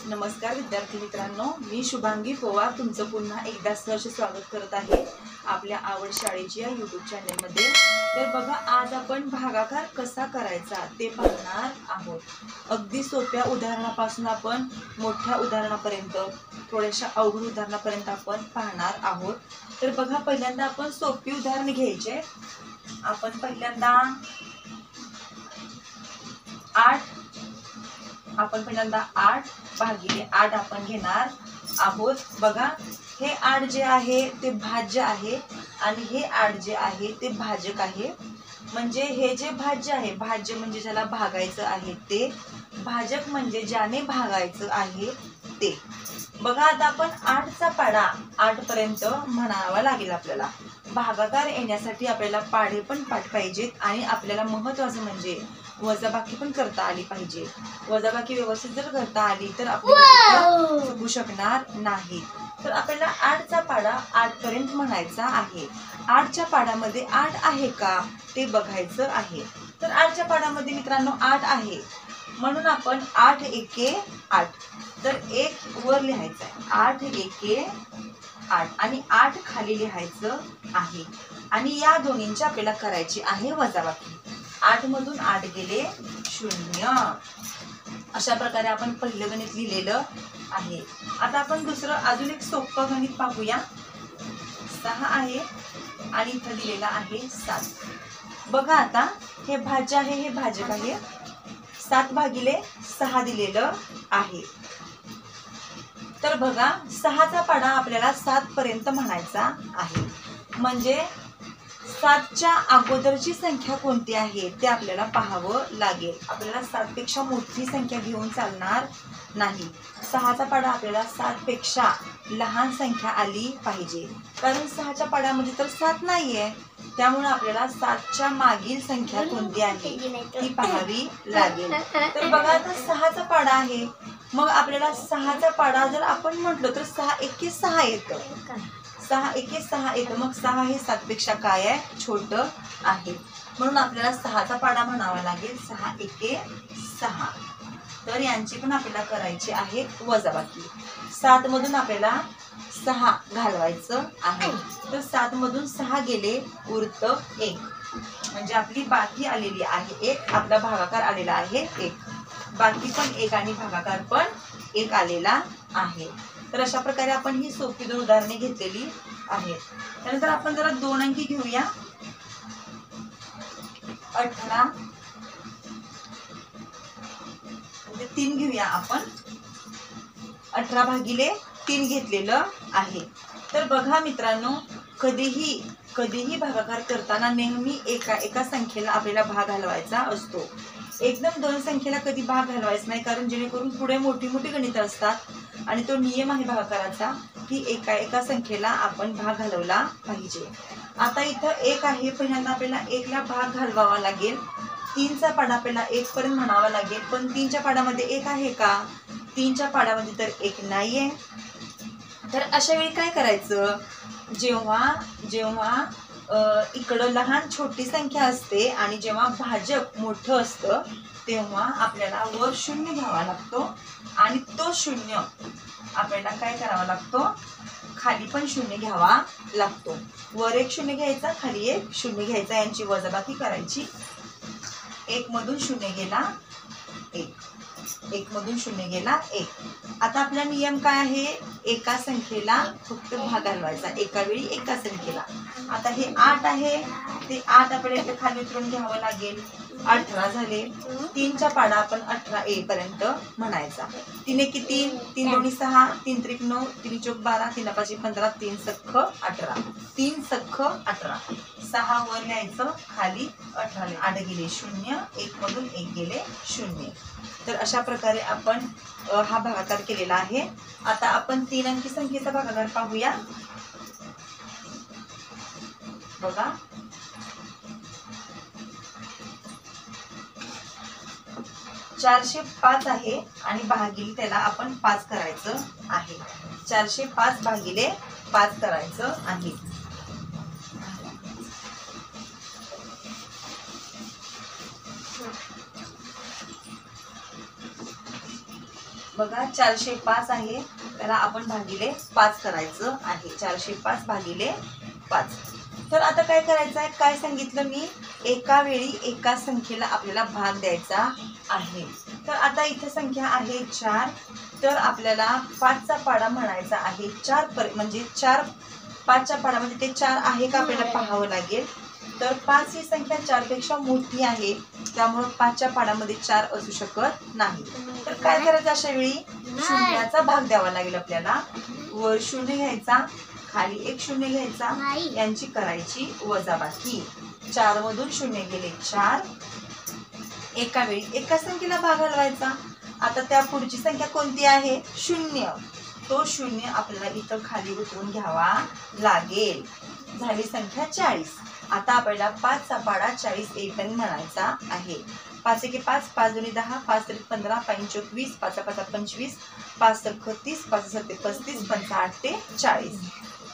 नमस्कार विद्यार्थी मित्रांनो, मी शुभांगी पवार तुमचं पुन्हा एकदा सहर्ष स्वागत करत आहे आपल्या आवड शाळेची या यूट्यूब चॅनलमध्ये। तर बघा, आज आपण भागाकार कसा करायचा ते पाहणार आहोत। अगदी सोप्या उदाहरणापासून आपण मोठ्या उदाहरणापर्यंत, थोड्याशा अवघड उदाहरणापर्यंत आपण पाहणार आहोत। तर बघा, पहिल्यांदा आपण सोपी उदाहरण घ्यायचे। आपण पहिल्यांदा 8 भागिले 8 आपण घेणार आहोत। बघा, हे 8 जे आहे ते भाज्य आहे आणि हे 8 जे आहे ते भाजक आहे। म्हणजे हे जे भाज्य आहे, भाज्य म्हणजे ज्याला भागायचं आहे ते, भाजक म्हणजे ज्याने भागायचं आहे ते। बघा, आता आपण 8 चा पाढा 8 पर्यंत म्हणावा लागेल आपल्याला। भागाकार येण्यासाठी आपल्याला पाढे पण पाठ पाहिजेत आणि आपल्याला महत्त्वाचं म्हणजे वजाबाकी पण करता आली पाहिजे। वजाबाकी व्यवस्थित जर करता आली तर आपल्याला चुकू शकणार नाही। तर आपल्याला 8 चा पाढा 8 पर्यंत म्हणायचा आहे। 8 च्या पाढ्यामध्ये 8 आहे का ते बघायचं आहे। तर 8 च्या पाढ्यामध्ये मित्रांनो 8 आहे, म्हणून आपण 8 एके 8, तर 1 वर लिहायचं आहे। 8 एके 8 आणि 8 खाली लिहायचं आहे आणि या दोन्हींची आपल्याला करायची आहे वजाबाकी। 8 मधून 8 गेले 0। अशा प्रकारे आपण पहिलं गणित लिहिलेलं आहे। आता आपण दुसरं अजून एक सोपं गणित पाहूया। 6 आहे आणि इथं दिलेला आहे 7। बघा, आता हे भाज्य आहे, हे भाजक आहे। 7 भागिले 6 दिलेलं आहे। तर बघा, 6 चा पाढा आपल्याला 7 पर्यंत म्हणायचा आहे। म्हणजे 7 च्या अगोदरची संख्या कोणती आहे ते आपल्याला पाहावं लागेल। आपल्याला 7 पेक्षा मोठी संख्या घेऊन चालणार नाही। 6 चा पाढा आपल्याला 7 पेक्षा लहान संख्या आली पाहिजे, कारण 6 च्या पाढ्यामध्ये तर 7 नाहीये। त्यामुळे आपल्याला 7 च्या मागील संख्या कोणती आहे ती पाहावी लागेल। तर बघा, आता 6 चा पाढा आहे, मग आपल्याला 6 चा पाढा जर आपण म्हटलं तर 6 एके 6 येतं। 6 एके 6 येतं, मग 6 हे 7 पेक्षा काय आहे, छोटं आहे। म्हणून आपल्याला 6 चा पाढा म्हणावा लागेल 6 एके 6। तर यांची पण आपल्याला करायची आहे वजाबाकी। 7 मधून आपल्याला 6 घालवायचं आहे। तर 7 मधून 6 गेले, उरतं 1, म्हणजे आपली बाकी आलेली आहे 1, आपला भागाकार आलेला आहे 1, बाकी पण 1 आणि भागाकार पण 1 आलेला आहे। तर अशा प्रकारे आपण ही सोपी 2 उदाहरणे घेतलेली आहेत। त्यानंतर आपण जरा 2 अंकी घेऊया। 18 म्हणजे 3 घेऊया आपण। 18 भागिले 3 घेतलेलं आहे। तर बघा मित्रांनो, कधीही भागाकार करताना नेहमी एका संख्येला आपल्याला भाग घालवायचा असतो। एकदम 2 संख्येला कधी भाग घालवायचा नाही, कारण जेणेकरून पुढे मोठी गणित असतात आणि तो नियम आहे भागाकाराचा की एका संख्येला आपण भाग घालवला पाहिजे। आता इथं 1 आहे, पहिल्यांदा आपल्याला 1 ला भाग घालवावा लागेल। 3 चा पाढा आपल्याला 1 पर्यंत म्हणावा लागेल, पण 3 च्या पाढ्यामध्ये 1 आहे का? 3 च्या पाढ्यामध्ये तर 1 नाहीये। तर अशा वेळी काय करायचं, जेव्हा इकडं लहान छोटी संख्या असते आणि जेव्हा भाजक मोठं असतं तेव्हा आपल्याला वर 0 घ्यावा लागतो आणि तो 0 आपल्याला काय करावा लागतो, खाली पण 0 घ्यावा लागतो। वर 1 0 घ्यायचा, खाली 1 0 घ्यायचा, यांची वजाबाकी करायची। 1 मधून 0 गेला 1, 1 मधून 0 गेला 1। आता आपला नियम काय आहे, एका संख्येला फक्त भाग घालवायचा, एका वेळी एका संख्येला। आता हे 8 आहे, ते 8 आपल्याला खाली उतरून घ्यावं लागेल। 18 झाले, 3 चा पाढा आपण 18 पर्यंत म्हणायचा। 3 एके 3, 3 दोन्ही 6, 3 त्रिक 9, 3 चौक 12, 3 पाची 15, 3 सख्ख 18, 3 सख्ख 18। 6 वर लिहायचं, खाली 18, 8 गेले 0, 1 मधून 1 गेले 0। तर अशा प्रकारे आपण हा भागाकार केलेला आहे। आता आपण 3 अंकी संख्येचा भागाकार पाहूया। बघा, 405 आहे आणि भागिले त्याला आपण 5 करायचं आहे। 405 भागिले 5 करायचं आहे। बघा 405 आहे, त्याला आपण भागिले 5 करायचं आहे. 405 भागिले 5. तर आता काय करायचं आहे, काय सांगितलं मी, एका वेळी एका संख्येला आपल्याला भाग द्यायचा आहे. तर आता इथे संख्या आहे 4, तर आपल्याला 5चा पाडा म्हणायचा आहे. 4 म्हणजे 5च्या पाडामध्ये ते 4 आहे का आपल्याला पाहावं लागेल. तर 5 ही संख्या 4 पेक्षा मोठी आहे, त्यामुळे 5च्या पाडामध्ये 4 असू शकत नाही. तर काय करायचं, अशा वेळी शून्याचा भाग द्यावा लागेल आपल्याला. वर 0 घ्यायचा, खाली 1 0 घ्यायचा, यांची करायची वजाबाकी. 4 मधून 0 गेले 4. एका वेळी एका संख्येला भाग घालवायचा. आता त्या पुढची संख्या कोणती आहे, 0. तो 0 आपल्याला इथं खाली उतरून घ्यावा लागेल. झाली संख्या 40. आता आपल्याला 5चा पाडा 40 येईपर्यंत म्हणायचा आहे. 5 एके 5, 5 दोन्ही 10, 5 त्रिक 15, 5 चौक 20, 5 5 25, 5 सख 30, 5 7 35, 5 8 ते 40,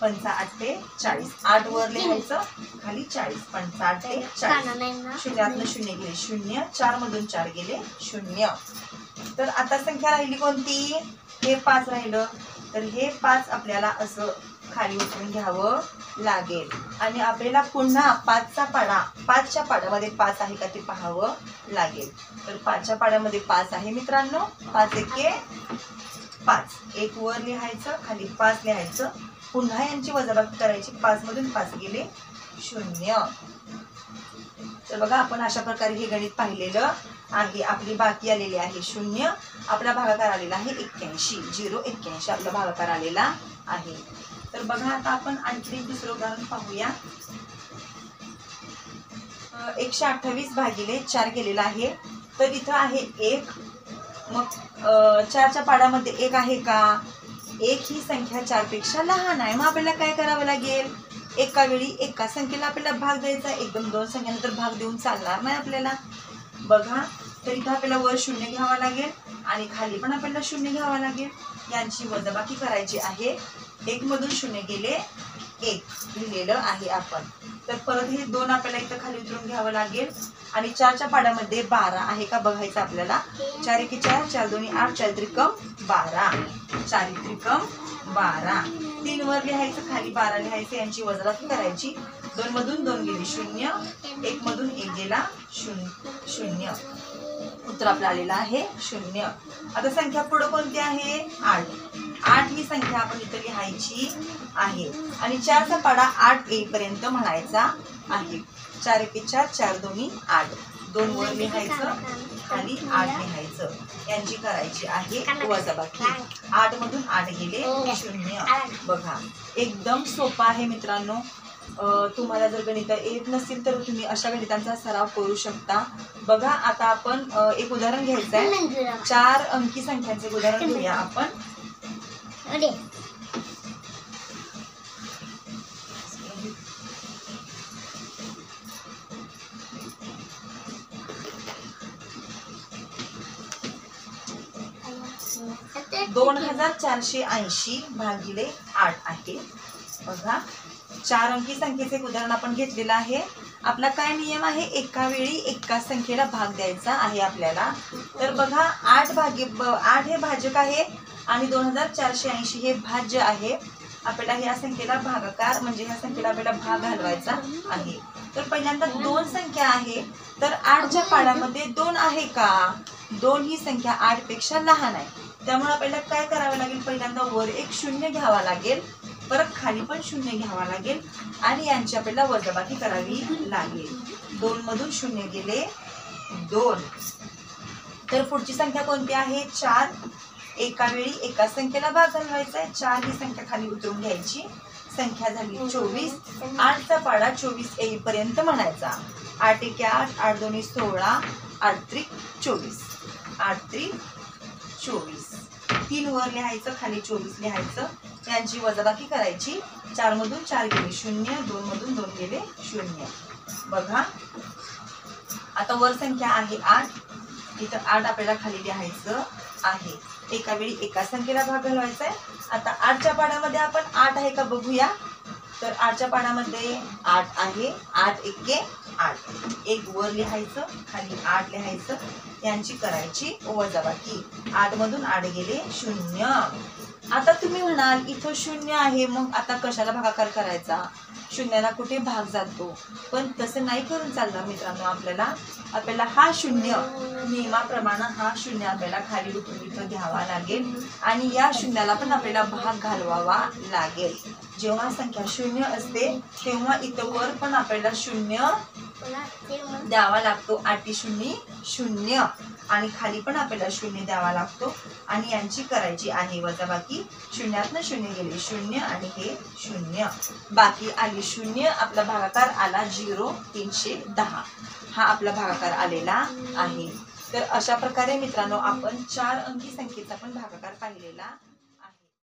5 8 ते 40. 8 वर लिहायचं, खाली 40, 5 8 ते 40. शून्यातनं 0 गेले 0, 4 मधून 4 गेले 0. तर आता संख्या राहिली कोणती, हे 5 राहिलं. तर हे 5 आपल्याला असं खाली उतरून घ्यावं लागेल आणि आपल्याला पुन्हा 5चा पाडा, 5च्या पाड्यामध्ये 5 आहे का ते पाहावं लागेल. तर 5च्या पाड्यामध्ये 5 आहे मित्रांनो. 5 एके 5, 1 वर लिहायचं, खाली 5 लिहायचं, पुन्हा यांची वजाबाकी करायची. 5 मधून 5 गेले 0. तर बघा आपण अशा प्रकारे हे गणित पाहिलेलं आहे. आपली बाकी आलेली आहे 0, आपला भागाकार आलेला आहे 81. 081 आपला भागाकार आलेला आहे. तर बघा आता आपण आणखी एक दुसरं उदाहरण पाहूया. 128 भागिले 4 केलेला आहे. तर इथं आहे 1. मग 4च्या पाडामध्ये 1 आहे का, 1 ही संख्या 4 पेक्षा लहान आहे. मग आपल्याला काय करावं लागेल, एका वेळी एका संख्येला आपल्याला भाग द्यायचा. एकदम 2 संख्यांनंतर भाग देऊन चालणार नाही आपल्याला. बघा, तर इथं आपल्याला वर 0 घ्यावा लागेल आणि खाली पण आपल्याला 0 घ्यावा लागेल. यांची वजाबाकी करायची आहे. 1 मधून 0 गेले 1 लिहिलेलं आहे आपण. तर परत हे 2 आपल्याला इथं खाली उतरून घ्यावं लागेल आणि 4च्या पाड्यामध्ये 12 आहे का बघायचं आपल्याला. 4 एके 4, 4 दोन्ही 8, 4 त्रिकम 12, 4 त्रिकम 12. 3 वर लिहायचं, खाली 12 लिहायचं, यांची वजाबाकी करायची. 2 मधून 2 गेली 0, 1 मधून 1 गेला 0. उत्तर आपलं आलेलं आहे 0. आता संख्या पुढे कोणती आहे, 8. 8 ही संख्या आपण इथं लिहायची आहे आणि 4चा पाडा 8 येईपर्यंत म्हणायचा आहे. 4 एके 4, 4 दोन्ही 8, 2 वर लिहायचं, खाली 8 लिहायचं, यांची करायची आहे वजाबाकी. 8 मधून 8 गेले 0. बघा, एकदम सोपा आहे मित्रांनो. तुम्हाला जर गणित येत नसतील तर तुम्ही अशा गणितांचा सराव करू शकता. बघा, आता आपण एक उदाहरण घ्यायचं आहे. 4 अंकी संख्यांचे उदाहरण घेऊया आपण. 2480 भागिले 8 आहे. बघा, 4 अंकी संख्येचे उदाहरण आपण घेतलेलं आहे. आपला काय नियम आहे, एका वेळी एका संख्येला भाग द्यायचा आहे आपल्याला. तर बघा, 8 हे भाजक आहे आणि 2480 हे भाज्य आहे. आपल्याला ह्या संख्येला भागाकार म्हणजे ह्या संख्येला आपल्याला भाग घालवायचा आहे. तर पहिल्यांदा 2 संख्या आहे, तर 8च्या पाड्यामध्ये 2 आहे का, 2 ही संख्या 8 पेक्षा लहान आहे. त्यामुळे आपल्याला काय करावं लागेल, पहिल्यांदा वर एक 0 घ्यावा लागेल, परत खाली पण 0 घ्यावा लागेल आणि यांची आपल्याला वजाबाकी करावी लागेल. 2 मधून 0 गेले 2. तर पुढची संख्या कोणती आहे, 4. एका वेळी एका संख्येला भाग घालवायचा आहे. 4 ही संख्या खाली उतरून घ्यायची, संख्या झाली 24. 8चा पाडा 24 येईपर्यंत म्हणायचा. 8 एके 8, 8 दोन्ही 16, 8 त्रिक 24, 8 त्रिक 24. 3 वर लिहायचं, खाली 24 लिहायचं, यांची वजाबाकी करायची. 4 मधून 4 गेले 0, 2 मधून 2 गेले 0. बघा, आता वर संख्या आहे 8, इथं 8 आपल्याला खाली लिहायचं आहे. एका वेळी एका संख्येला भाग घालवायचा आहे. आता 8च्या पाड्यामध्ये आपण 8 आहे का बघूया. तर 8च्या पाड्यामध्ये 8 आहे. 8 एके 8, 1 वर लिहायचं, खाली 8 लिहायचं, यांची करायची वजाबाकी. 8 मधून 8 गेले 0. आता तुम्ही म्हणाल इथं 0 आहे, मग आता कशाला भागाकार करायचा, शून्याला कुठे भाग जातो. पण तसं नाही करून चालणार मित्रांनो. आपल्याला हा 0 नियमाप्रमाणे हा 0 आपल्याला खाली उतरून इथं घ्यावा लागेल आणि या शून्याला पण आपल्याला भाग घालवावा लागेल. जेव्हा संख्या 0 असते तेव्हा इथं वर पण आपल्याला 0 द्यावा लागतो. 8 0 0 आणि खाली पण आपल्याला 0 द्यावा लागतो आणि यांची करायची आहे वजाबाकी. 0तनं 0 गेले 0 आणि हे 0 बाकी आली 0. आपला भागाकार आला 0 310. हा आपला भागाकार आलेला आहे. तर अशा प्रकारे मित्रांनो आपण 4 अंकी संख्येचा पण भागाकार पाहिलेला